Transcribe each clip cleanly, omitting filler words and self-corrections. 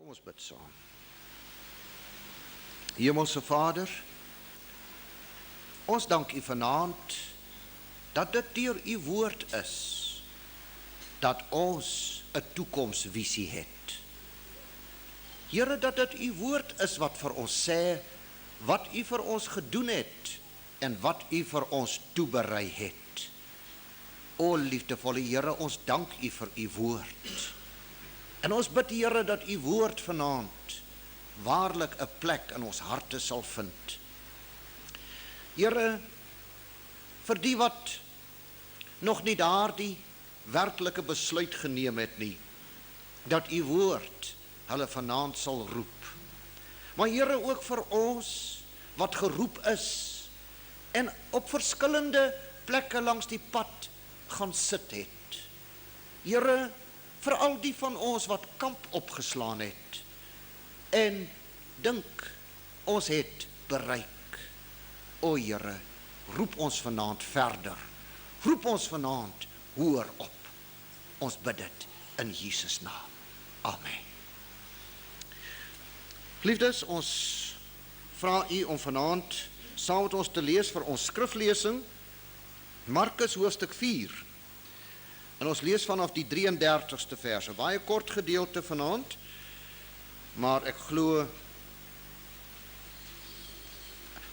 Kom ons bid saam. Hemelse Vader, ons dank U vanaand dat dit deur U woord is dat ons 'n toekomsvisie het. Here, dat dit U woord is wat vir ons sê wat U vir ons gedoen het en wat U vir ons toeberei het. O liefdevolle Here, ons dank U vir U woord. En ons bid, Here, dat U woord vanaand waarlik 'n plek in ons harte sal vind. Here, vir die wat nog nie daardie werklike besluit geneem het nie, dat U woord hulle vanaand sal roep. Maar Here, ook vir ons wat geroep is en op verskillende plekke langs die pad gaan sit het. Here, vir al die van ons wat kamp opgeslaan het en dink ons het bereik. O Here, roep ons vanaand verder. Roep ons vanaand hoër op. Ons bid dit in Jesus naam. Amen. Geliefdes, ons vra U om vanaand saam met ons te lees vir ons skriflesing Markus hoofstuk 4. En ons lees vanaf die 33ste vers, 'n baie kort gedeelte vanaand, maar ek glo,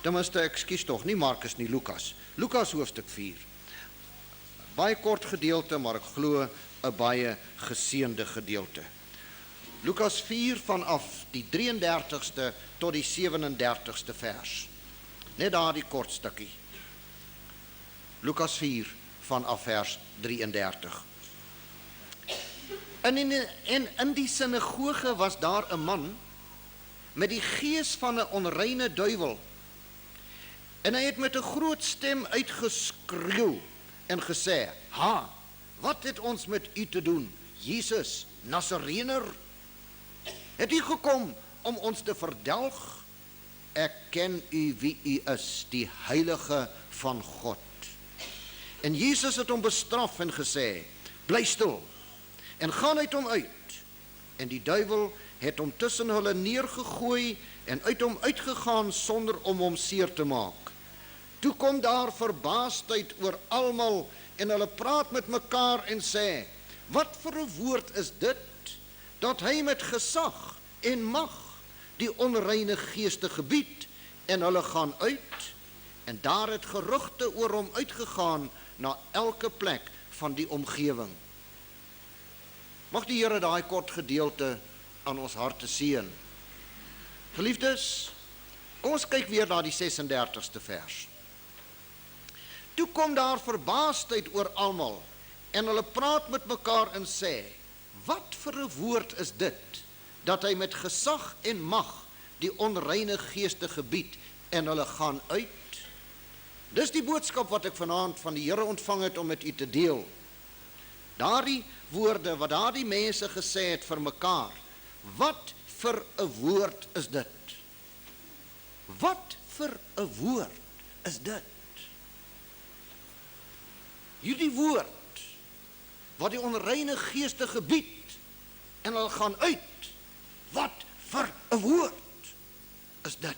tenminste ek skies tog, nie Markus nie, Lukas. Lukas hoofstuk 4. Baie kort gedeelte, maar ek glo 'n baie geseënde gedeelte. Lukas 4 vanaf die 33ste tot die 37ste vers. Net daardie kort stukkie. Lukas 4 vanaf vers 33. En in die sinagoge was daar 'n man met die gees van 'n onreine duiwel. En hy het met 'n groot stem uitgeskreeu en gesê: "Ha, wat het ons met u te doen, Jesus, Nasarener? Het u gekom om ons te verdelg? Ek ken u wie u is, die Heilige van God." En Jesus het hom bestraf en gesê: "Bly stil en gaan uit hom uit." En die duiwel het hom tussen hulle neergegooi en uit hom uitgegaan sonder om hom seer te maak. Toe kom daar verbaasdheid oor almal en hulle praat met mekaar en sê: "Wat vir 'n woord is dit, dat hy met gesag en mag die onreine geeste gebied?" En hulle gaan uit en daar het gerugte oor hom uitgegaan na elke plek van die omgewing. Mag die Here daai kort gedeelte aan ons harte seën. Geliefdes, kom ons kyk weer na die 36ste vers. Toe kom daar verbaasdheid oor almal en hulle praat met mekaar en sê: "Wat vir 'n woord is dit, dat hy met gesag en mag die onreine geeste gebied?" En hulle gaan uit. Dis die boodskap wat ek vanaand van die Here ontvang het om met u te deel. Daardie woorde wat daardie mense gesê het vir mekaar. Wat vir 'n woord is dit? Wat vir 'n woord is dit? Hierdie woord wat die onreine geeste gebied en hulle gaan uit. Wat vir 'n woord is dit?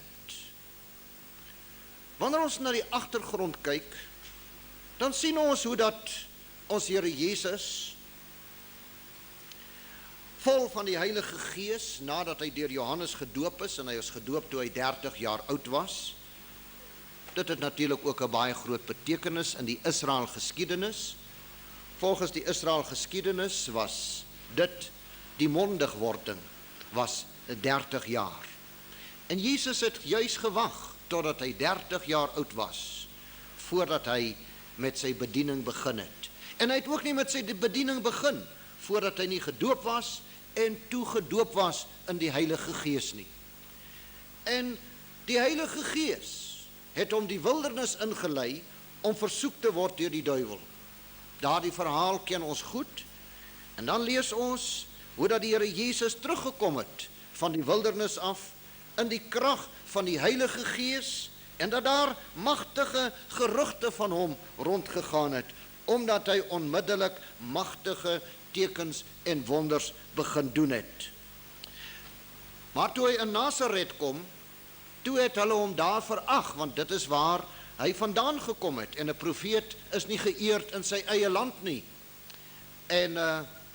Wanneer ons na die agtergrond kyk, dan sien ons hoe dat ons Here Jesus, vol van die Heilige Gees, nadat hy deur Johannes gedoop is, en hy is gedoop toe hy 30 jaar oud was. Dit het natuurlik ook 'n baie groot betekenis in die Israel geskiedenis. Volgens die Israel geskiedenis was dit die mondigwording, was 30 jaar. En Jesus het juis gewag totdat hy 30 jaar oud was, voordat hy met sy bediening begin het. En hy het ook nie met sy bediening begin, voordat hy nie gedoop was, en toe gedoop was in die Heilige Gees nie. En die Heilige Gees het hom die wildernis ingelei, om versoek te word deur die duiwel. Daardie verhaal ken ons goed, en dan lees ons, hoe dat die Here Jesus teruggekom het, van die wildernis af, in die krag van die Heilige Gees, en dat daar magtige gerugte van hom rondgegaan het, omdat hy onmiddellik magtige tekens en wonders begin doen het. Maar toe hy in Nasaret kom, toe het hulle hom daar verag, want dit is waar hy vandaan gekom het, en 'n profeet is nie geëerd in sy eie land nie. En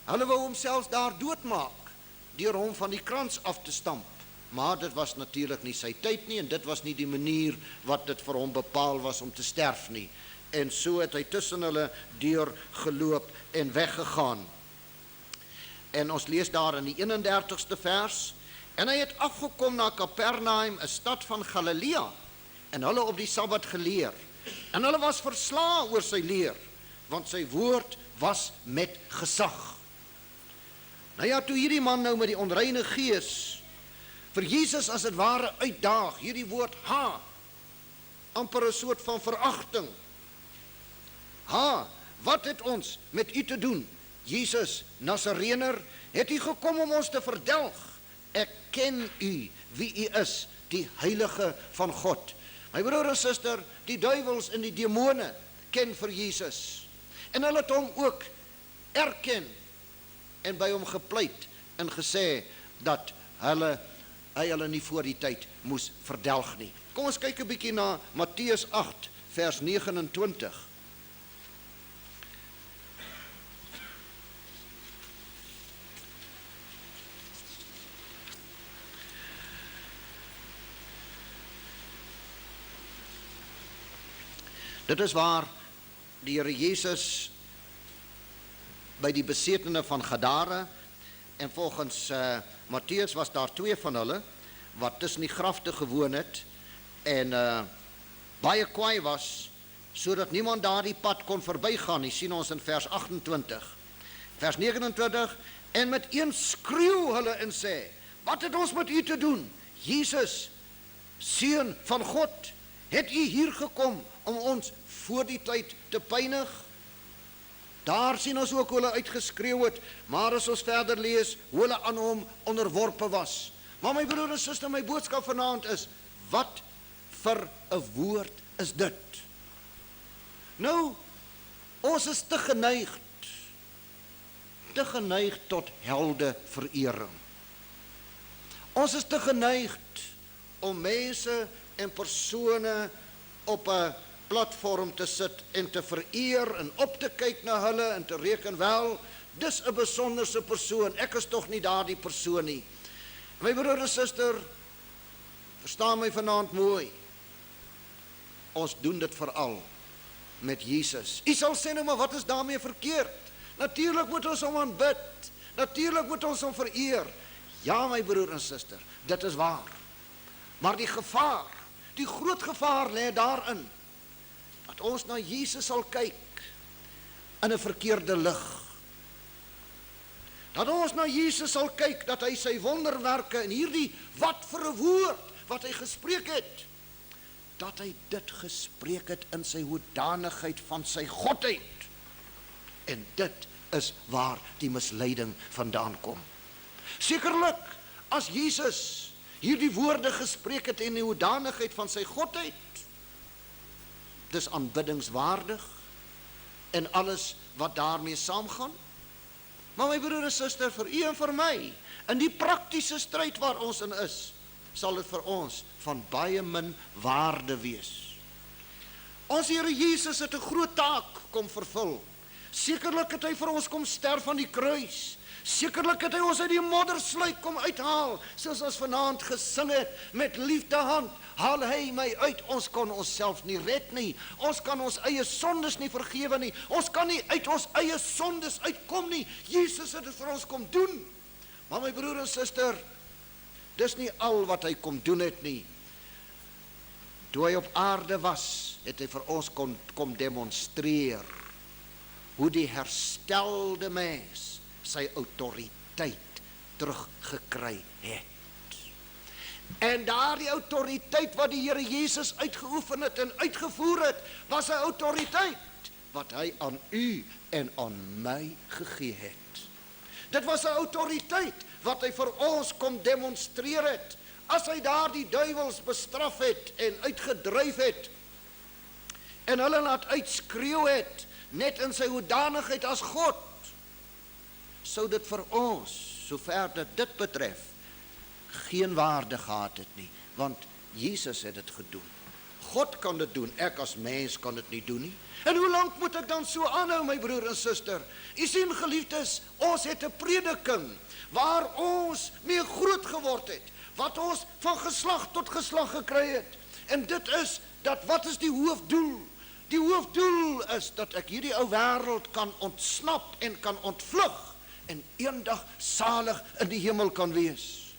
hulle wou hom selfs daar doodmaak, deur hom van die krans af te stamp. Maar dit was natuurlik nie sy tyd nie, en dit was nie die manier wat dit vir hom bepaal was om te sterf nie. En so het hy tussen hulle deur geloop en weggegaan. En ons lees daar in die 31ste vers, en hy het afgekom na Kapernaum, 'n stad van Galilea, en hulle op die Sabbat geleer. En hulle was verslae oor sy leer, want sy woord was met gesag. Nou ja, toe hierdie man nou met die onreine gees vir Jesus as het ware uitdaag, hierdie woord ha, amper 'n soort van veragting. Ha, wat het ons met u te doen? Jesus, Nasarener, het u gekom om ons te verdelg? Ek ken u, wie u is, die heilige van God. My broer en suster, die duiwels en die demone ken vir Jesus. En hulle het hom ook erken en by hom gepleit en gesê dat hy hulle nie voor die tyd moes verdelg nie. Kom ons kyk 'n bietjie na Matteus 8 vers 29. Dit is waar die Here Jesus by die besetene van Gadara, en volgens Matteus was daar 2 van hulle wat tussen die grafte gewoon het en baie kwaai was, sodat niemand daardie pad kon verbygaan nie. Sien ons in vers 28. Vers 29, en met een skreeu hulle en sê, wat het ons met u te doen? Jesus, Seun van God, het u hier gekom om ons voor die tyd te pynig? Daar sien ons ook hoe hulle uitgeskreeu het, maar as ons verder lees, hoe hulle aan hom onderworpe was. Maar my broer en suster, my boodskap vanaand is, wat vir 'n woord is dit? Nou, ons is te geneig tot helde verering. Ons is te geneig om mense en persone op 'n platform te sit en te vereer en op te kyk na hulle en te reken, wel, dis 'n besonderse persoon, ek is tog nie daardie persoon nie. My broer en suster, verstaan my vanaand mooi, ons doen dit veral met Jesus. U sal sê nou, maar wat is daarmee verkeerd? Natuurlik moet ons hom aanbid, natuurlik moet ons hom vereer. Ja, my broer en suster, dit is waar. Maar die gevaar, die groot gevaar lê daarin, dat ons na Jesus sal kyk in 'n verkeerde lig. Dat ons na Jesus sal kyk, dat hy sy wonderwerke en hierdie wat vir 'n woord wat hy gespreek het, dat hy dit gespreek het in sy hoedanigheid van sy godheid. En dit is waar die misleiding vandaan kom. Sekerlik, as Jesus hierdie woorde gespreek het in die hoedanigheid van sy godheid, dis aanbiddingswaardig en alles wat daarmee saamgaan. Maar my broer en suster, vir u en vir my, in die praktiese stryd waar ons in is, sal dit vir ons van baie min waarde wees. Ons Here Jesus het 'n groot taak kom vervul. Sekerlik het hy vir ons kom sterf aan die kruis. Sekerlik het hy ons uit die moddersluik kom uithaal, soos ons vanaand gesing het, met liefdehand haal hy my uit. Ons kon onsself nie red nie, ons kan ons eie sondes nie vergewe nie, ons kan nie uit ons eie sondes uitkom nie. Jesus het dit vir ons kom doen. Maar my broer en suster, dis nie al wat hy kom doen het nie. Toe hy op aarde was, het hy vir ons kom demonstreer hoe die herstelde mens sy autoriteit teruggekry het. En daardie autoriteit wat die Here Jesus uitgeoefen het en uitgevoer het, was 'n autoriteit wat hy aan u en aan my gegee het. Dit was 'n autoriteit wat hy vir ons kom demonstreer het, as hy daardie duiwels bestraf het en uitgedryf het, en hulle laat uitskreeu het, net in sy hoedanigheid as God, sou dit vir ons, sover dit betref, geen waarde gehad het nie, want Jesus het dit gedoen. God kan dit doen, ek as mens kan dit nie doen nie. En hoe lank moet ek dan so aanhou, my broer en suster? U sien, geliefdes, ons het 'n prediking waar ons mee groot geword het, wat ons van geslag tot geslag gekry het. En dit is, dat wat is die hoofdoel? Die hoofdoel is dat ek hierdie ou wêreld kan ontsnap en kan ontvlug en eendag salig in die hemel kan wees.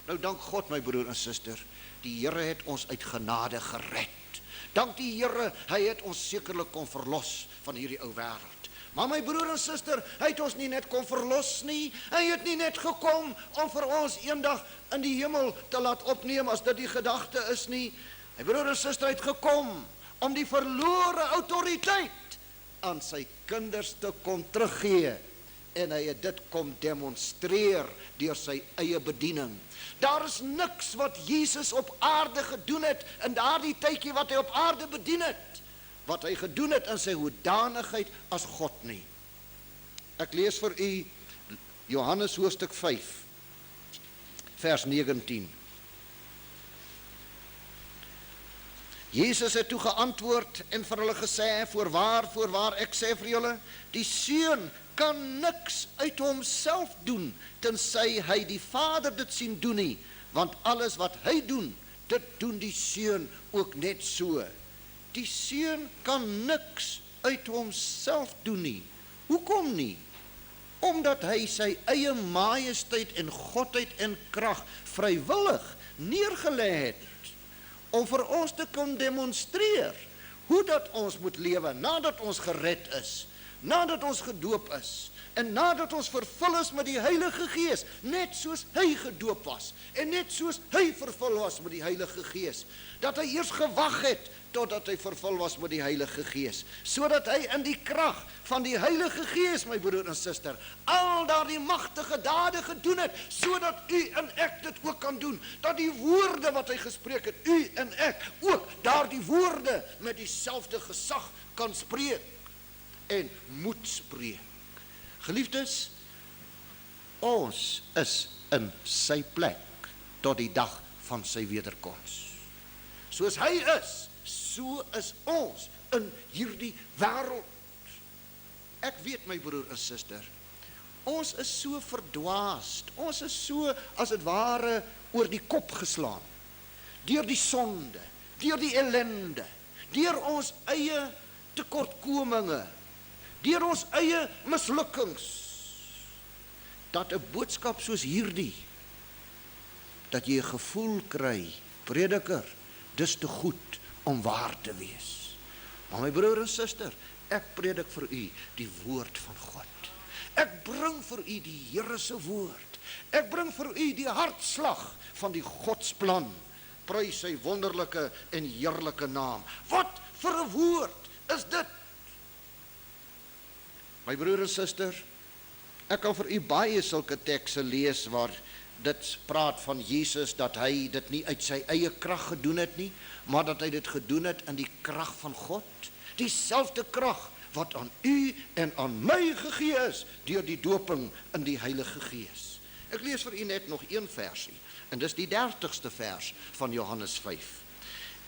Nou dank God, my broer en suster, die Here het ons uit genade gered. Dank die Here, hy het ons sekerlik kon verlos van hierdie ou wêreld. Maar my broer en suster, hy het ons nie net kon verlos nie, hy het nie net gekom om vir ons eendag in die hemel te laat opneem as dit die gedagte is nie. My broer en suster, hy het gekom om die verlore autoriteit aan sy kinders te kom teruggee. En hy het dit kom demonstreer deur sy eie bediening. Daar is niks wat Jesus op aarde gedoen het in daardie tydjie wat hy op aarde bedien het, wat hy gedoen het in sy hoedanigheid as God nie. Ek lees vir u Johannes hoofstuk 5 vers 19. Jesus het toe geantwoord en vir hulle gesê, voorwaar, ek sê vir julle, die Seun kan niks uit homself doen, tensy hy die Vader dit sien doen nie, want alles wat hy doen, dit doen die Seun ook net so. Die Seun kan niks uit homself doen nie. Hoekom nie? Omdat hy sy eie majesteit en godheid en krag vrywillig neergelê het, om vir ons te kon demonstreer hoe dat ons moet lewe nadat ons gered is, nadat ons gedoop is, en nadat ons vervul is met die Heilige Gees, net soos hy gedoop was, en net soos hy vervul was met die Heilige Gees, dat hy eers gewag het, totdat hy vervul was met die Heilige Gees, sodat hy in die krag van die Heilige Gees, my broer en suster, al daardie magtige dade gedoen het, sodat u en ek dit ook kan doen, dat die woorde wat hy gespreek het, u en ek ook daardie woorde met dieselfde gesag kan spreek, en moet spreek. Geliefdes, ons is in sy plek tot die dag van sy wederkoms. Soos hy is, so is ons in hierdie wêreld. Ek weet, my broer en suster, ons is so verdwaasd, ons is so, as het ware, oor die kop geslaan, deur die sonde, deur die ellende, deur ons eie tekortkominge, deur ons eie mislukkings, dat 'n boodskap soos hierdie, dat jy 'n gevoel kry, prediker, dis te goed om waar te wees. Maar my broer en suster, ek predik vir u die woord van God. Ek bring vir u die Here se woord. Ek bring vir u die hartslag van die Godsplan. Prys sy wonderlike en heerlike naam. Wat vir 'n woord is dit? My broer en suster, ek kan vir u baie sulke tekste lees waar dit praat van Jesus, dat hy dit nie uit sy eie krag gedoen het nie, maar dat hy dit gedoen het in die krag van God. Dieselfde krag wat aan u en aan my gegee is, deur die doping in die Heilige Gees. Ek lees vir u net nog een versie, en dis die 30ste vers van Johannes 5.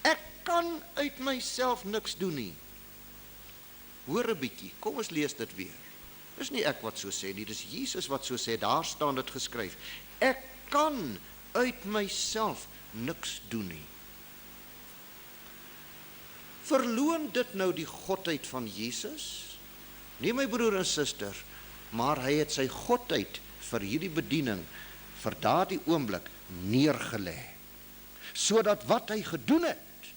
Ek kan uit myself niks doen nie. Hoor 'n bietjie, kom ons lees dit weer. Dis nie ek wat so sê nie, dis Jesus wat so sê, daar staan dit geskryf. Ek kan uit myself niks doen nie. Verloon dit nou die godheid van Jesus? Nee, my broer en suster, maar hy het sy godheid vir hierdie bediening, vir daardie oomblik neergelê, sodat wat hy gedoen het,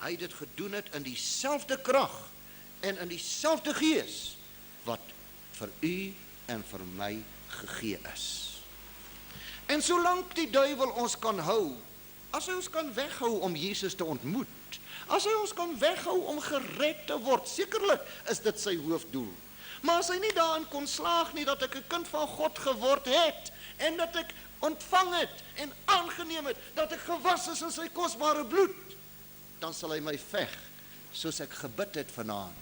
hy dit gedoen het in dieselfde krag en in dieselfde Gees wat vir u en vir my gegee is. En solank die duiwel ons kan hou, as hy ons kan weghou om Jesus te ontmoet, as hy ons kan weghou om gered te word, sekerlik is dit sy hoofdoel. Maar as hy nie daarin kon slaag nie, dat ek 'n kind van God geword het, en dat ek ontvang het en aangeneem het, dat ek gewas is in sy kosbare bloed, dan sal hy my veg, soos ek gebid het vanaand.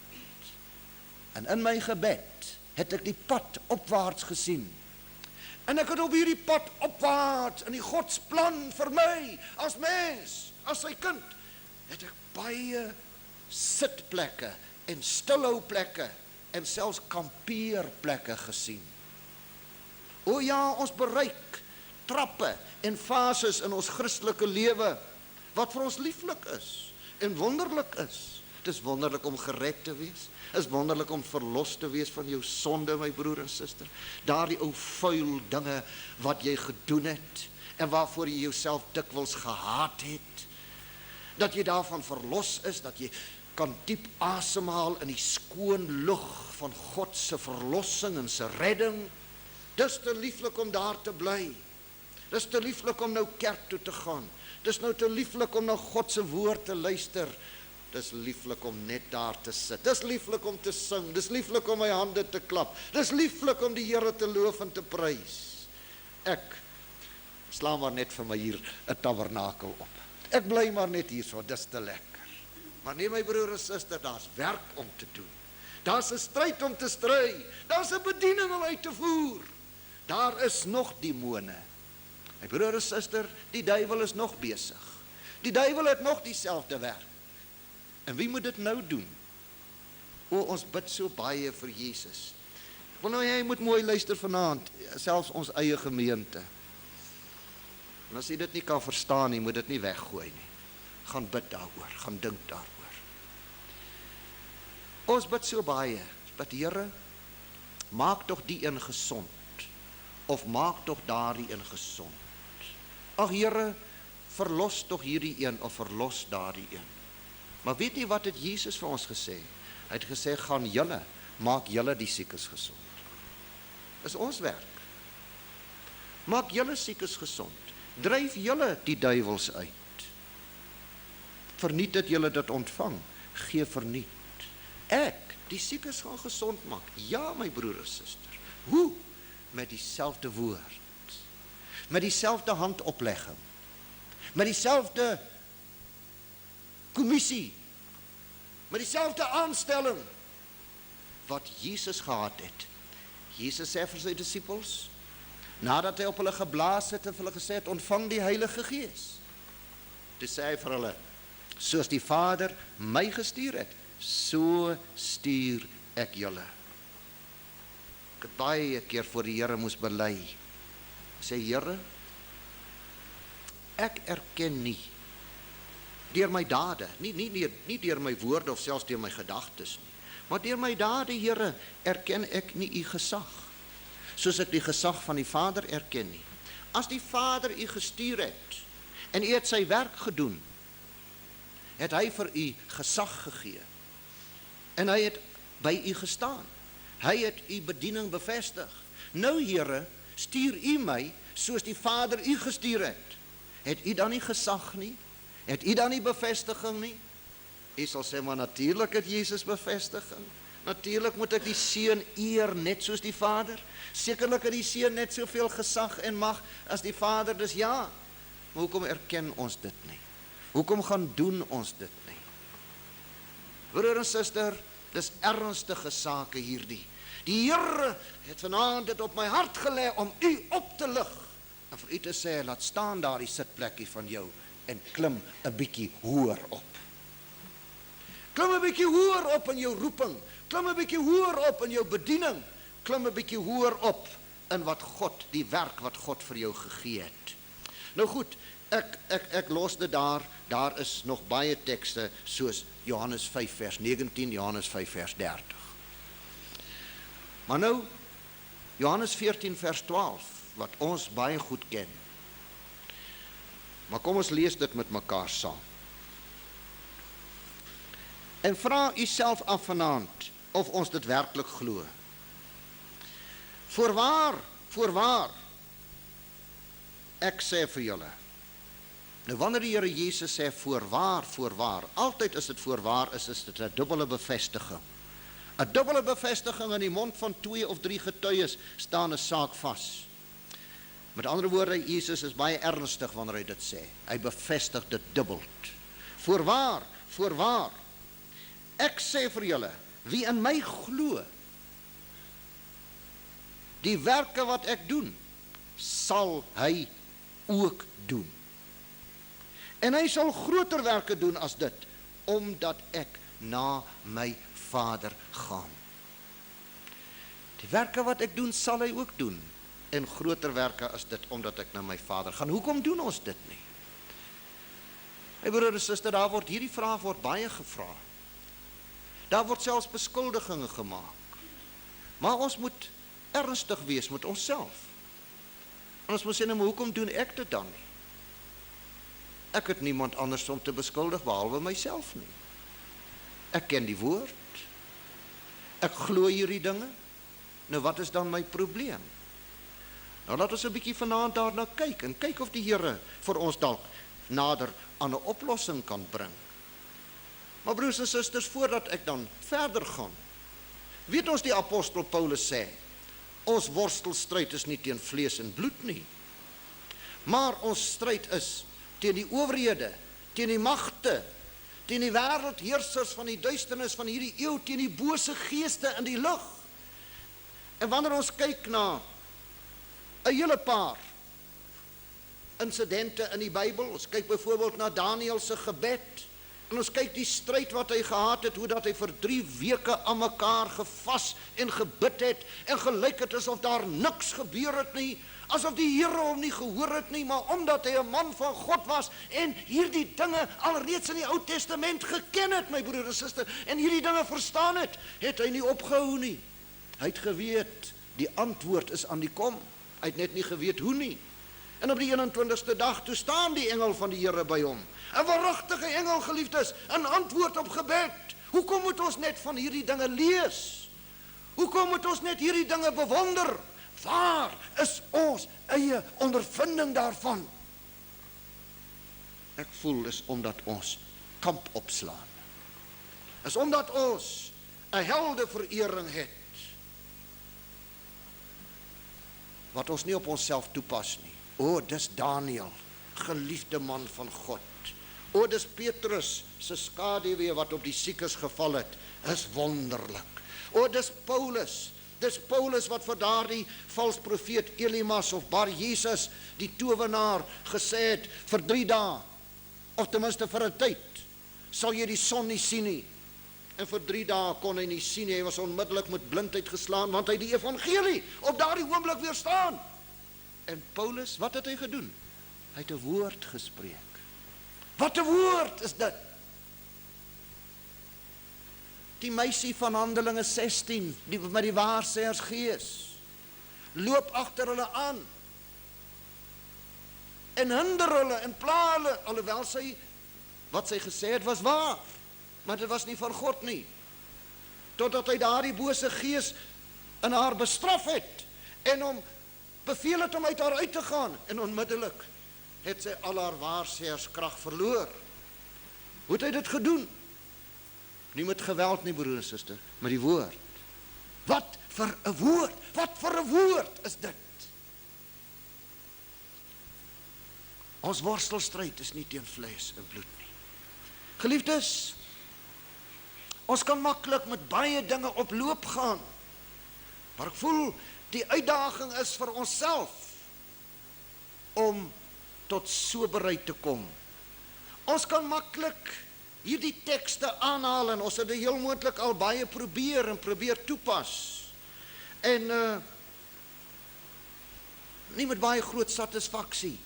En in my gebed het ek die pad opwaarts gesien. En ek het op hierdie pad opwaarts, in die Godsplan vir my, as mens, as sy kind, het ek baie sitplekke, en stilhouplekke, en selfs kampeerplekke gesien. O ja, ons bereik trappe en fases in ons Christelike lewe, wat vir ons lieflik is, en wonderlik is. Het is wonderlik om gered te wees, het is wonderlik om verlos te wees van jou sonde, my broer en suster, daardie ou vuil dinge, wat jy gedoen het, en waarvoor jy jouself dikwels gehaat het, dat jy daarvan verlos is, dat jy kan diep asemhaal in die skoon lug van God se verlossing en se redding. Dis te lieflik om daar te bly. Dis te lieflik om nou kerk toe te gaan. Dis nou te lieflik om na God se woord te luister. Dis lieflik om net daar te sit. Dis lieflik om te sing. Dis lieflik om my hande te klap. Dis lieflik om die Here te loof en te prys. Ek slaan maar net vir my hier 'n tabernakel op. Ek bly maar net hier so, dis te lekker. Maar nee, my broer en suster, daar's werk om te doen. Daar's 'n stryd om te stry. Daar's 'n bediening om uit te voer. Daar is nog demone. My broer en suster, die duiwel is nog besig. Die duiwel het nog dieselfde werk. En wie moet dit nou doen? O, ons bid so baie vir Jesus. Ek wil nou jy moet mooi luister vanaand, selfs ons eie gemeente. En as jy dit nie kan verstaan nie, moet dit nie weggooi nie. Gaan bid daaroor, gaan dink daaroor. Ons bid so baie, dat Here, maak tog die een gesond, of maak tog daardie een gesond. Ag Here, verlos tog hierdie een, of verlos daardie een. Maar weet jy wat het Jesus vir ons gesê? Hy het gesê, gaan julle, maak julle die siekes gesond. Dis ons werk. Maak julle siekes gesond. Dryf julle die duiwels uit. Verniet dat julle dit ontvang. Gee verniet. Ek, die siekes gaan gesond maak. Ja, my broer en suster. Hoe? Met dieselfde woord. Met dieselfde handoplegging. Met dieselfde kommissie. Met dieselfde aanstelling. Wat Jesus gehad het. Jesus sê vir sy disippels, nadat hy op hulle geblaas het en vir hulle gesê het, ontvang die Heilige Gees. Toe sê hy vir hulle, soos die Vader my gestuur het, so stuur ek julle. Ek het baie keer voor die Here moes bely. Sê, Here, ek erken nie, deur my dade, nie deur my woorde of selfs deur my gedagtes nie, maar deur my dade, Here, erken ek nie u gesag, soos ek die gesag van die Vader erken nie. As die Vader u gestuur het, en u het sy werk gedoen, het hy vir u gesag gegee, en hy het by u gestaan, hy het u bediening bevestig. Nou Here, stuur u my, soos die Vader u gestuur het u dan nie gesag nie? Het u dan nie bevestiging nie? U sal sê, maar natuurlijk het Jesus bevestiging. Natuurlijk moet ek die Seun eer net soos die Vader. Sekerlik het die Seun net soveel gesag en mag as die Vader, dus ja. Maar hoekom erken ons dit nie? Hoekom gaan doen ons dit nie? Broer en suster, dis ernstige sake hierdie. Die Here het vanaand dit op my hart gelê om u op te lig. En vir u te sê, laat staan daar die sitplekkie van jou en klim 'n bietjie hoër op. Klim 'n bietjie hoër op in jou roeping. Klim 'n bietjie hoër op in jou bediening. Klim 'n bietjie hoër op in wat God, die werk wat God vir jou gegee het. Nou goed, ek los dit daar. Daar is nog baie tekste soos Johannes 5 vers 19, Johannes 5 vers 30. Maar nou, Johannes 14 vers 12, wat ons baie goed ken. Maar kom ons lees dit met mekaar saam. En vra u self af vanaand, of ons dit werklik glo. Voorwaar, ek sê vir julle. Nou wanneer die Here Jesus sê voorwaar, altyd is dit voorwaar, is dit 'n dubbele bevestiging. 'n Dubbele bevestiging in die mond van 2 of 3 getuies staan 'n saak vas. Met ander woorde, Jesus is baie ernstig wanneer hy dit sê. Hy bevestig dit dubbeld. Voorwaar, ek sê vir julle, wie in my glo, die werke wat ek doen, sal hy ook doen. En hy sal groter werke doen as dit, omdat ek na my Vader gaan. Die werke wat ek doen, sal hy ook doen, en groter werke as dit, omdat ek na my Vader gaan. Hoekom doen ons dit nie? My broer en suster, daar word hierdie vraag word baie gevra. Daar word selfs beskuldigings gemaak. Maar ons moet ernstig wees met onsself. En ons moet sê, nou, maar hoekom doen ek dit dan nie? Ek het niemand anders om te beskuldig, behalwe myself nie. Ek ken die woord. Ek glo hierdie dinge. Nou, wat is dan my probleem? Nou, laat ons 'n bietjie vanaand daarna kyk, en kyk of die Here vir ons dalk nader aan 'n oplossing kan bring. Maar broers en susters, voordat ek dan verder gaan, weet ons die apostel Paulus sê, ons worstelstryd is nie teen vlees en bloed nie, maar ons stryd is teen die owerhede, teen die magte, teen die wêreldheersers van die duisternis van hierdie eeu, teen die bose geeste in die lug. En wanneer ons kyk na 'n hele paar insidente in die Bybel, ons kyk byvoorbeeld na Daniël se gebed, en ons kyk die stryd wat hy gehad het, hoe dat hy vir 3 weke aan mekaar gevas en gebid het, en gelyk het asof daar niks gebeur het nie, asof die Here hom nie gehoor het nie, maar omdat hy 'n man van God was, en hierdie dinge alreeds in die Ou Testament geken het, my broer en suster, en hierdie dinge verstaan het hy nie opgehou nie. Hy het geweet, die antwoord is aan die kom, hy het net nie geweet hoe nie. En op die 21ste dag, toe staan die engel van die Here by hom, 'n waaragtige engel, geliefdes, 'n antwoord op gebed. Hoekom moet ons net van hierdie dinge lees? Hoekom moet ons net hierdie dinge bewonder? Waar is ons eie ondervinding daarvan? Ek voel is omdat ons kamp opslaan. Is omdat ons 'n heldeverering het, wat ons nie op onsself toepas nie. O, dis Daniël, geliefde man van God. O, dis Petrus se skaduwee wat op die siekes geval het. Is wonderlik. O, dis Paulus wat vir daardie vals profeet Elimas of Bar Jesus, die towenaar, gesê het, vir 3 dae, of ten minste vir 'n tyd, sal jy die son nie sien nie. En vir 3 dae kon hy nie sien nie, hy was onmiddellik met blindheid geslaan, want hy het die evangelie op daardie oomblik weerstaan. En Paulus, wat het hy gedoen? Hy het 'n woord gespreek. Wat 'n woord is dit? Die meisie van Handelinge 16, die met die waarsêers gees, loop agter hulle aan en hinder hulle en pla hulle, alhoewel wat sy gesê het was waar, maar dit was nie van God nie, totdat hy daardie bose gees in haar bestraf het en hom beveel het om uit haar uit te gaan, en onmiddellik het sy al haar waarsêerskrag verloor. Hoe het hy dit gedoen? Nie met geweld nie, broer en suster, met die woord. Wat vir 'n woord, wat vir 'n woord is dit? Ons worstelstryd is nie teen vlees en bloed nie. Geliefdes, ons kan maklik met baie dinge op loop gaan, maar ek voel die uitdaging is vir onsself om tot soberheid te kom. Ons kan maklik hierdie tekste aanhaal, en ons het dit heel moontlik al baie probeer toepas, en nie met baie groot satisfaksie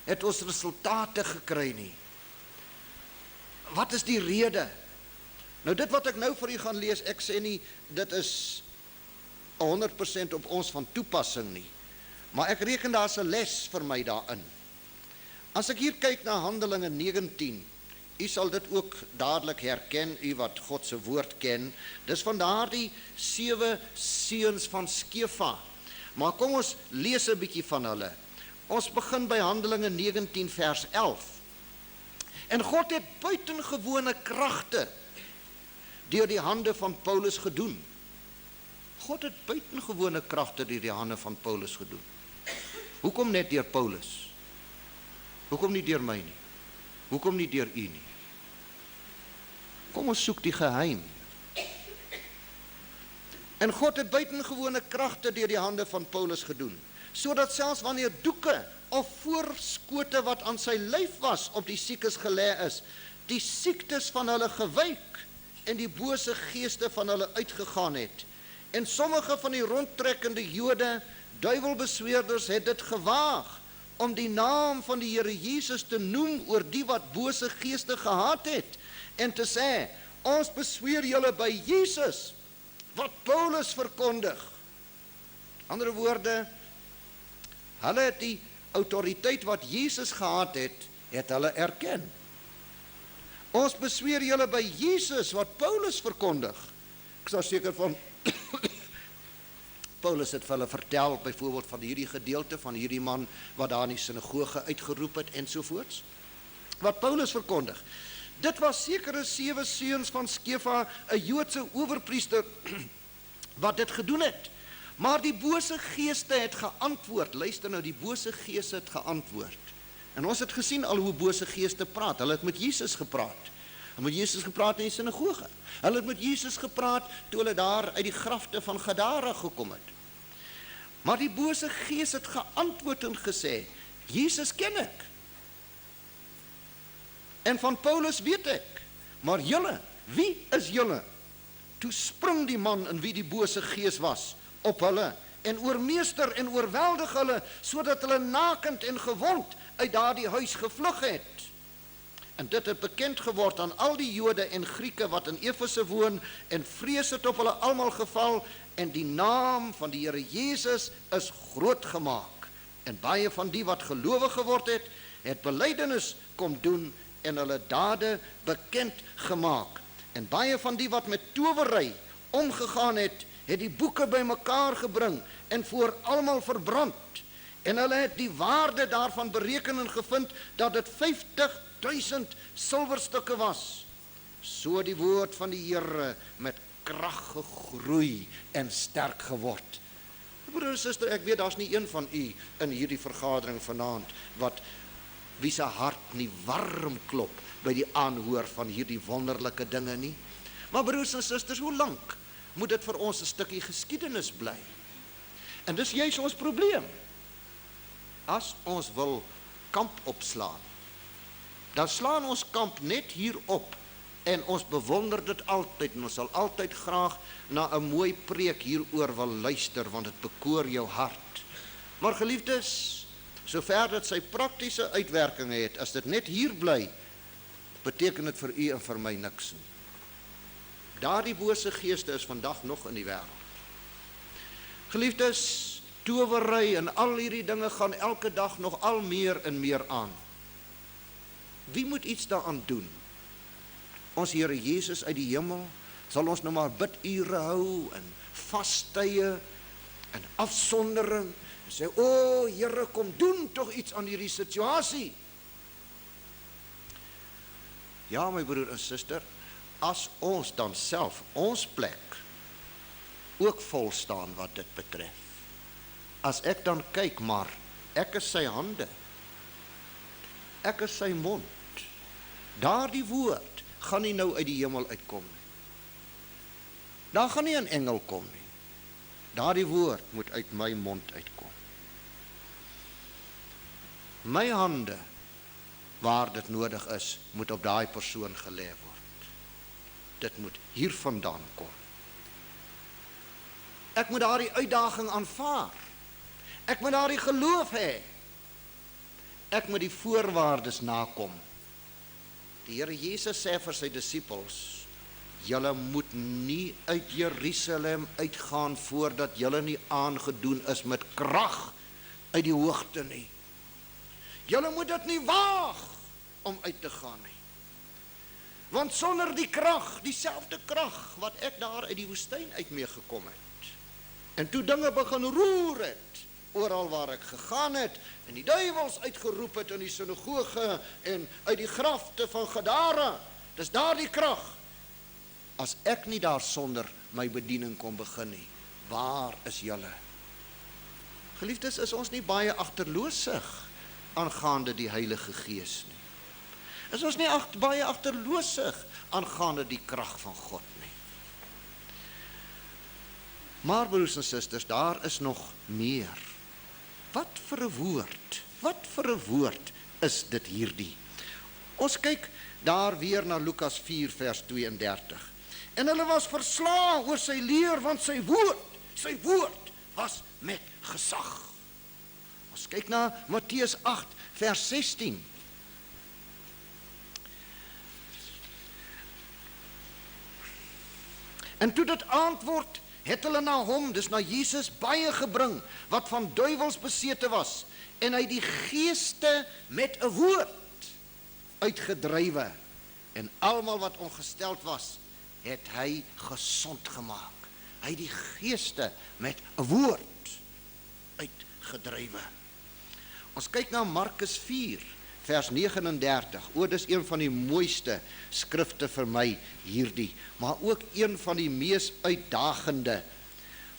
het ons resultate gekry nie. Wat is die rede? Nou dit wat ek nou vir u gaan lees, ek sê nie dit is 100% op ons van toepassing nie, maar ek reken daar's 'n les vir my daarin. As ek hier kyk na Handelinge 19, u sal dit ook dadelik herken, u wat God se woord ken, dis van daardie 7 seuns van Skefa, maar kom ons lees 'n bietjie van hulle. Ons begin by Handelinge 19 vers 11, en God het buitengewone kragte deur die hande van Paulus gedoen. God het buitengewone kragte deur die hande van Paulus gedoen. Hoekom net deur Paulus? Hoekom nie deur my nie? Hoekom nie deur u nie? Kom ons soek die geheim. En God het buitengewone kragte deur die hande van Paulus gedoen. sodat selfs wanneer doeke of voorskote wat aan sy lyf was op die siekes gelê is, die siektes van hulle gewyk en die bose geeste van hulle uitgegaan het. En sommige van die rondtrekkende Jode, duiwelbesweerders, het dit gewaag om die naam van die Here Jesus te noem oor die wat bose geeste gehad het, en te sê, ons besweer julle by Jesus, wat Paulus verkondig. Andere woorde, hulle het die autoriteit wat Jesus gehad het hulle erken. Ons besweer julle by Jesus wat Paulus verkondig. Ek sal seker van Paulus het vir hulle vertel, byvoorbeeld van hierdie gedeelte van hierdie man wat daar in die sinagoge uitgeroep het ensovoorts. Wat Paulus verkondig. Dit was sekere 7 seuns van Skefa, 'n Joodse owerpriester wat dit gedoen het. Maar die bose geeste het geantwoord. Luister nou, die bose geeste het geantwoord. En ons het gesien al hoe bose geeste praat. Hulle het met Jesus gepraat. Hulle het met Jesus gepraat in die sinagoge. Hulle het met Jesus gepraat toe hulle daar uit die grafte van Gadara gekom het. Maar die bose gees het geantwoord en gesê, Jesus ken ek. En van Paulus weet ek. Maar julle, wie is julle? Toe spring die man in wie die bose gees was op hulle en oormeester en oorweldig hulle, sodat hulle nakend en gewond uit daardie huis gevlug het. En dit het bekend geword aan al die Jode en Grieke wat in Efese woon, en vrees het op hulle almal geval, en die naam van die Here Jesus is groot gemaak. En baie van die wat gelowig geword het belydenis kom doen en hulle dade bekend gemaak. En baie van die wat met towery omgegaan het die boeke bymekaar gebring en voor almal verbrand. En hulle het die waarde daarvan bereken en gevind dat dit 50.000 silwerstukke was. So die woord van die Here met krag gegroei en sterk geword. Broer en suster, ek weet daar's nie een van u in hierdie vergadering vanaand wie se hart nie warm klop by die aanhoor van hierdie wonderlike dinge nie. Maar broers en susters, hoe lank moet dit vir ons 'n stukkie geskiedenis bly? En dis juis ons probleem. As ons wil kamp opslaan, dan slaan ons kamp net hier op en ons bewonder dit altyd en ons sal altyd graag na 'n mooi preek hieroor wil luister, want dit bekoor jou hart. Maar geliefdes, sover dit sy praktiese uitwerking het, as dit net hier bly, beteken dit vir u en vir my niks nie. Daardie bose geeste is vandag nog in die wêreld. Geliefdes, towery en al hierdie dinge gaan elke dag nog al meer en meer aan. Wie moet iets daaraan doen? Ons Here Jesus uit die hemel, sal ons nou maar bidure hou en vastye en afsondering en sê, o Here, kom doen tog iets aan hierdie situasie. Ja, my broer en suster, as ons dan self ons plek ook vol staan wat dit betref. As ek dan kyk, maar ek is sy hande, ek is sy mond, daardie woord gaan nie nou uit die hemel uitkom nie. Daar gaan nie 'n engel kom nie. Daardie woord moet uit my mond uitkom. My hande, waar dit nodig is, moet op daai persoon gelê word. Dit moet hier vandaan kom. Ek moet daardie uitdaging aanvaar. Ek moet daardie geloof hê. Ek moet die voorwaardes nakom. Die Here Jesus sê vir sy disippels, julle moet nie uit Jerusalem uitgaan voordat julle nie aangedoen is met krag uit die hoogte nie. Julle moet dit nie waag om uit te gaan nie. Want sonder die krag, dieselfde krag wat ek daar uit die woestyn uit mee gekom het, en toe dinge begin roer het, oral waar ek gegaan het, en die duiwels uitgeroep het in die sinagoge, en uit die grafte van Gadara, dis daar die krag. As ek nie daar sonder my bediening kon begin nie, waar is julle? Geliefdes, is ons nie baie agterloosig aangaande die Heilige Gees nie? Is ons nie baie agterloosig aangaande die krag van God nie? Maar broers en susters, daar is nog meer. Wat vir 'n woord? Wat vir 'n woord is dit hierdie? Ons kyk daar weer na Lukas 4 vers 32. En hulle was verslae oor sy leer, want sy woord was met gesag. Ons kyk na Matteus 8 vers 16. En toe dit antwoord, het hulle na hom, dus na Jesus, baie gebring, wat van duivels besete was, en hy die geeste met 'n woord uitgedrywe, en almal wat ongesteld was, het hy gesond gemaak. Hy het die geeste met 'n woord uitgedrywe. Ons kyk na Markus 4, vers 39. Dis een van die mooiste skrifte vir my hierdie, maar ook een van die mees uitdagende.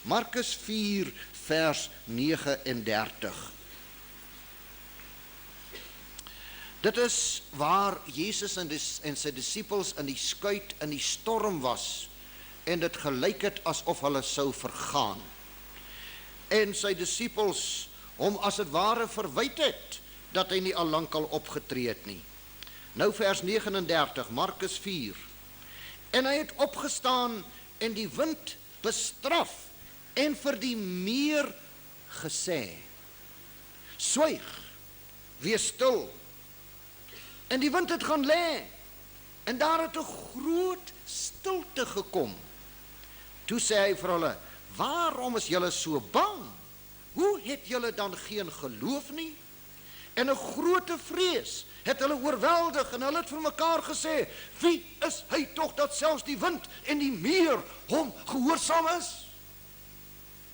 Markus 4, vers 39. Dit is waar Jesus en sy disippels in die skuit in die storm was, en dit gelyk het asof hulle sou vergaan. En sy disippels hom as het ware verwyd het, dat hy nie al lankal opgetree het nie. Nou vers 39, Markus 4. En hy het opgestaan en die wind bestraf en vir die meer gesê, swyg, wees stil. En die wind het gaan lê, en daar het 'n groot stilte gekom. Toe sê hy vir hulle, waarom is julle so bang? Hoe het julle dan geen geloof nie? En 'n groot vrees het hulle oorweldig, en hulle het vir mekaar gesê, wie is hy tog dat selfs die wind en die meer hom gehoorsaam is?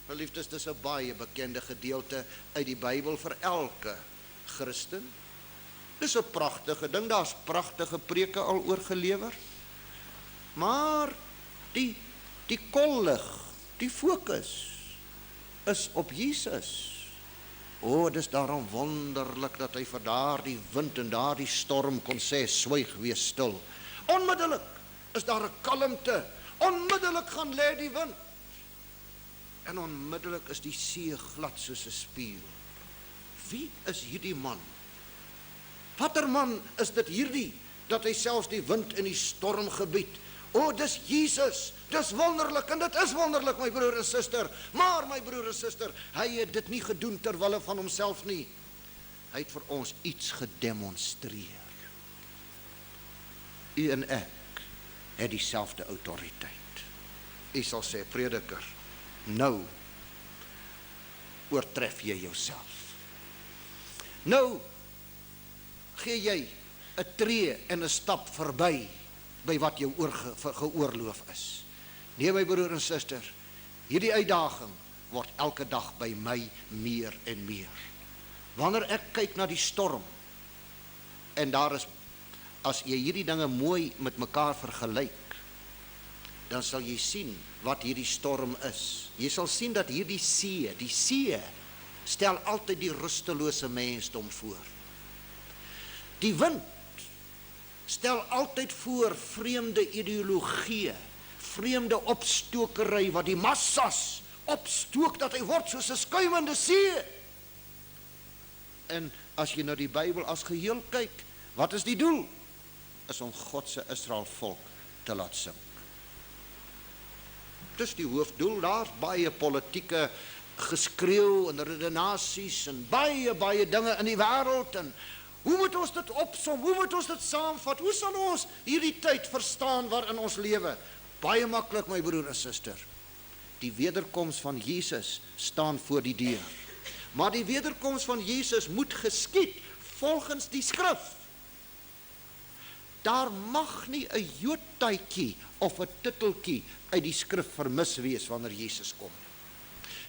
Geliefdes, dis 'n baie bekende gedeelte uit die Bybel vir elke Christen. Dis 'n pragtige ding, daar's pragtige preke al oorgelewer. Maar die kollig, die fokus is op Jesus. Dis daarom wonderlik dat hy vir daardie wind en daardie storm kon sê, swyg, wees stil. Onmiddellik is daar 'n kalmte, onmiddellik gaan lê die wind. En onmiddellik is die see glad soos 'n spieël. Wie is hierdie man? Watter man is dit hierdie, dat hy selfs die wind in die storm gebied? Dis Jesus, dis wonderlik, en dit is wonderlik, my broer en suster. Maar my broer en suster, hy het dit nie gedoen ter wille van homself nie. Hy het vir ons iets gedemonstreer. U en ek het dieselfde autoriteit. U sal sê, prediker, nou oortref jy jouself. Nou gee jy 'n tree en 'n stap verby by wat jou geoorloof is. Nee, my broer en suster, hierdie uitdaging word elke dag by my meer en meer. Wanneer ek kyk na die storm, en daar is, as jy hierdie dinge mooi met mekaar vergelyk, dan sal jy sien wat hierdie storm is. Jy sal sien dat hierdie see stel altyd die rustelose mensdom voor. Die wind stel altyd voor vreemde ideologieë, vreemde opstokery wat die massas opstook dat hy word soos 'n skuimende see. En as jy na die Bybel as geheel kyk, wat is die doel? Is om God se Israel volk te laat sink. Dis die hoofdoel. Daar's baie politieke geskreeu en redenasies en baie dinge in die wêreld, en hoe moet ons dit opsom? Hoe moet ons dit saamvat? Hoe sal ons hierdie tyd verstaan waarin ons lewe? Baie maklik, my broer en suster. Die wederkoms van Jesus staan voor die deur. Maar die wederkoms van Jesus moet geskied volgens die skrif. Daar mag nie 'n joodtytjie of 'n titeltjie uit die skrif vermis wees wanneer Jesus kom.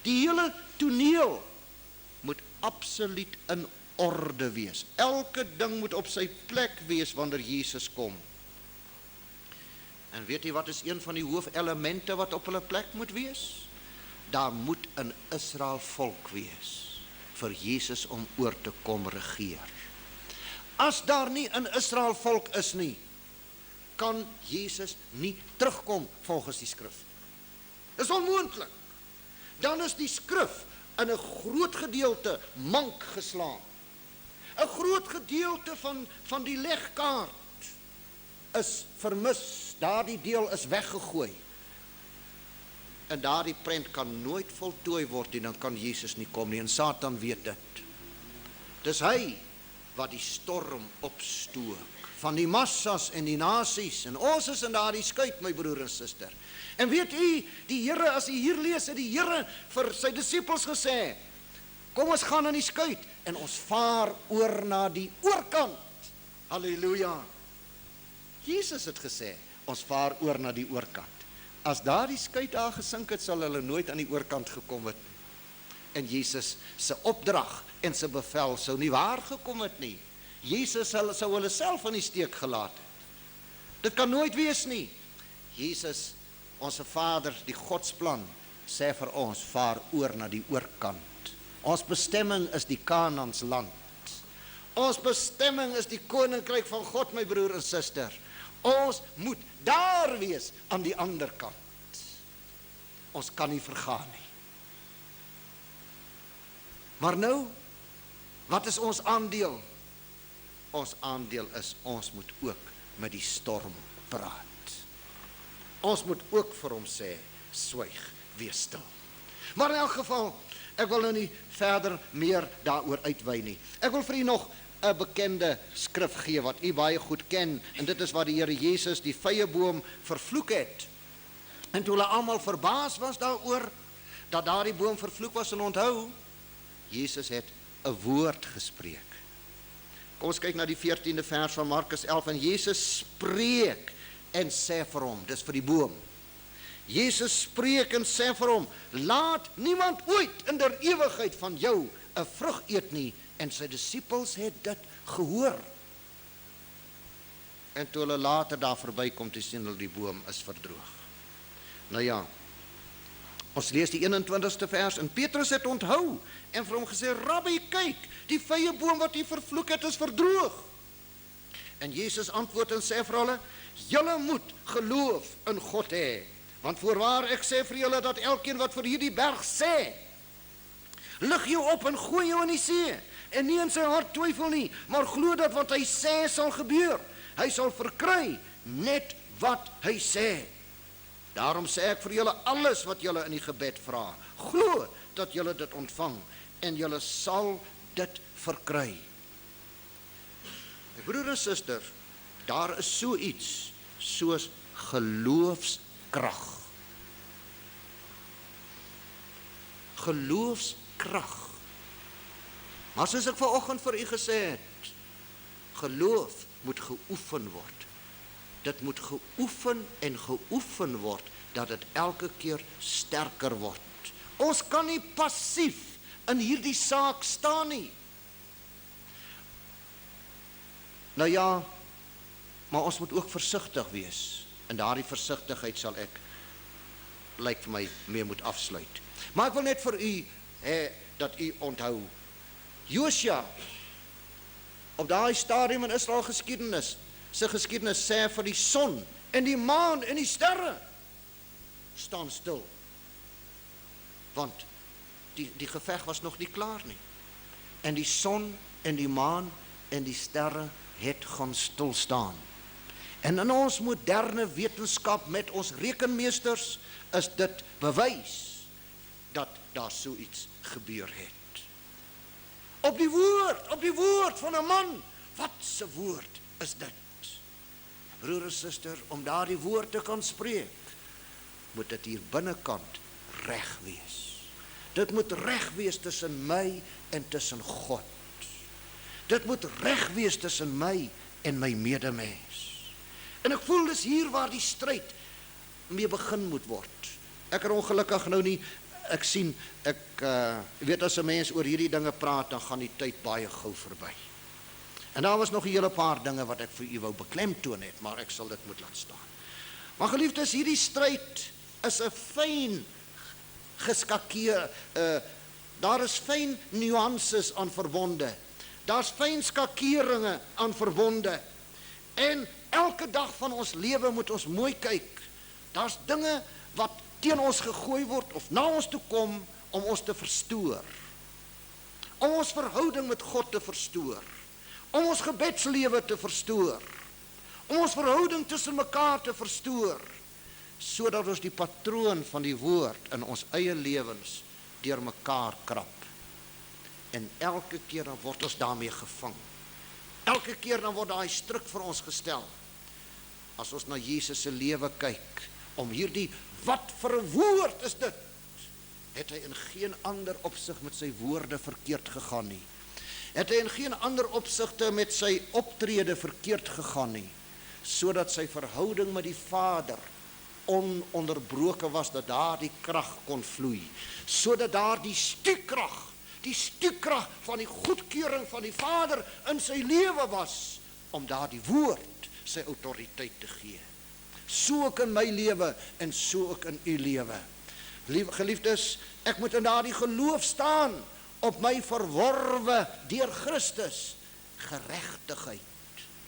Die hele toneel moet absoluut in orde wees. Elke ding moet op sy plek wees wanneer Jesus kom. En weet jy wat is een van die hoofelemente wat op hulle plek moet wees? Daar moet 'n Israel volk wees vir Jesus om oor te kom regeer. As daar nie 'n Israel volk is nie, kan Jesus nie terugkom volgens die skrif. Dis onmoontlik. Dan is die skrif in 'n groot gedeelte mank geslaan. 'n Groot gedeelte van die legkaart is vermis. Daardie deel is weggegooi. En daardie prent kan nooit voltooi word en dan kan Jesus nie kom nie. En Satan weet dit. Dis hy wat die storm opstook van die massas en die nasies. En ons is in daardie skuit, my broer en suster. En weet u, die Here, as u hier lees, het die Here vir sy disippels gesê, kom ons gaan in die skuit en ons vaar oor na die oorkant. Halleluja. Jesus het gesê, ons vaar oor na die oorkant. As daardie skuit daar gesink het, sal hulle nooit aan die oorkant gekom het. En Jesus se opdrag en sy bevel sou nie waar gekom het nie. Jesus sou hulle self in die steek gelaat het. Dit kan nooit wees nie. Jesus, ons Vader, die Godsplan, sê vir ons, vaar oor na die oorkant. Ons bestemming is die Kanaans land. Ons bestemming is die koninkryk van God, my broer en suster. Ons moet daar wees, aan die ander kant. Ons kan nie vergaan nie. Maar nou, wat is ons aandeel? Ons aandeel is, ons moet ook met die storm praat. Ons moet ook vir hom sê, swyg, wees stil. Maar in elk geval, ek wil nou nie verder meer daaroor uitwy nie. Ek wil vir u nog 'n bekende skrif gee wat u baie goed ken, en dit is wat die Here Jesus die vyeboom vervloek het. En toe hulle almal verbaas was daaroor dat daardie boom vervloek was, en onthou, Jesus het 'n woord gespreek. Kom ons kyk na die 14de vers van Markus 11, en Jesus spreek en sê vir hom, dis vir die boom. Jesus spreek en sê vir hom, laat niemand ooit in der ewigheid van jou 'n vrug eet nie. En sy disippels het dit gehoor. En toe hulle later daar verbykom, te sien hulle die boom is verdroog. Nou ja, ons lees die 21ste vers, en Petrus het onthou en vir hom gesê, Rabbi, kyk, die vyeboom wat u vervloek het is verdroog. En Jesus antwoord en sê vir hulle, julle moet geloof in God hê, want voorwaar ek sê vir julle dat elkeen wat vir hierdie berg sê, lig jou op en gooi jou in die see, en nie in sy hart twyfel nie, maar glo dat wat hy sê sal gebeur. Hy sal verkry net wat hy sê. Daarom sê ek vir julle, alles wat julle in die gebed vra, glo dat julle dit ontvang, en julle sal dit verkry. My broer en suster, daar is so iets soos geloofskrag. Geloofskrag. Maar soos ek vanoggend vir u gesê het, geloof moet geoefen word. Dit moet geoefen en geoefen word, dat dit elke keer sterker word. Ons kan nie passief in hierdie saak staan nie. Nou ja, maar ons moet ook versigtig wees. En daardie versigtigheid sal ek, lyk vir my, mee moet afsluit. Maar ek wil net vir u hê dat u onthou, Josua, op daai stadium in Israel geskiedenis, sy geskiedenis sê vir die son en die maan en die sterre, staan stil. Want die geveg was nog nie klaar nie. En die son en die maan en die sterre het gaan stil staan. En in ons moderne wetenskap met ons rekenmeesters is dit bewys dat daar so iets gebeur het. Op die woord van 'n man. Wat 'n woord is dit? Broer en suster, om daardie woord te kan spreek, moet dit hier binnekant reg wees. Dit moet reg wees tussen my en tussen God. Dit moet reg wees tussen my en my medemens. En ek voel dis hier waar die stryd mee begin moet word. Ek het ongelukkig nou nie, ek sien, weet as 'n mens oor hierdie dinge praat, dan gaan die tyd baie gou verby. En daar was nog 'n hele paar dinge wat ek vir u wou beklemtoon het, maar ek sal dit moet laat staan. Maar geliefdes, hierdie stryd is 'n fyn geskakeer, daar is fyn nuances aan verbonde. Daar's fyn skakeringe aan verbonde. En elke dag van ons lewe moet ons mooi kyk. Daar's dinge wat teen ons gegooi word of na ons toe kom om ons te verstoor, om ons verhouding met God te verstoor, om ons gebedslewe te verstoor, om ons verhouding tussen mekaar te verstoor, sodat ons die patroon van die woord in ons eie lewens deur mekaar krap. En elke keer dan word ons daarmee gevang. Elke keer dan word daai struik vir ons gestel. As ons na Jesus se lewe kyk, om hierdie, wat vir 'n woord is dit? Het hy in geen ander opsig met sy woorde verkeerd gegaan nie. Het hy in geen ander opsigte met sy optrede verkeerd gegaan nie, sodat sy verhouding met die Vader ononderbroken was, dat daar die krag kon vloei, sodat daar die stuurkrag van die goedkeuring van die Vader in sy lewe was, om daar die woord sy autoriteit te gee. So ook in my lewe en so ook in u lewe. Geliefdes, ek moet in daardie geloof staan op my verworwe deur Christus geregtigheid.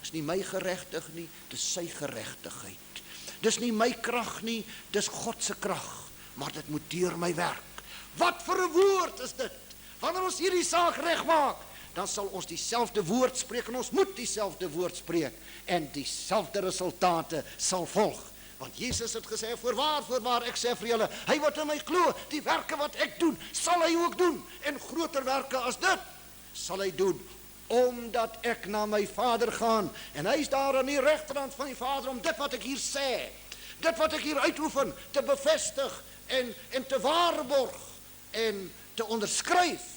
Dis nie my geregtig nie, dis sy geregtigheid. Dis nie my krag nie, dis God se krag, maar dit moet deur my werk. Wat vir 'n woord is dit? Wanneer ons hierdie saak regmaak, dan sal ons dieselfde woord spreek en ons moet dieselfde woord spreek en dieselfde resultate sal volg. Want Jesus het gesê, voorwaar, ek sê vir julle, hy wat in my glo, die werke wat ek doen, sal hy ook doen. En groter werke as dit sal hy doen, omdat ek na my Vader gaan. En hy is daar aan die regterhand van die Vader om dit wat ek hier sê, dit wat ek hier uitoefen, te bevestig en te waarborg en te onderskryf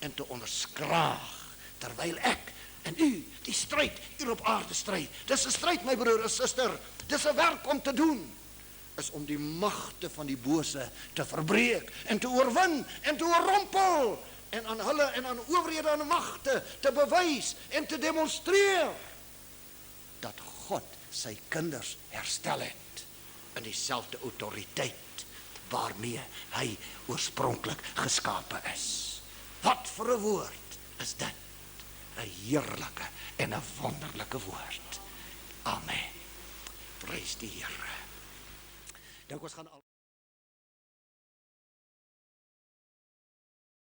en te onderskraag, terwyl ek en u die stryd hier op aarde stry. Dis 'n stryd, my broer en suster, dis 'n werk om te doen, is om die magte van die bose te verbreek en te oorwin en te oorrompel en aan hulle en aan owerhede en magte te bewys en te demonstreer dat God sy kinders herstel het in dieselfde autoriteit waarmee hy oorspronklik geskape is. Wat vir 'n woord is dit? 'n heerlike en 'n wonderlike woord. Amen. Prys die Here. Dink ons gaan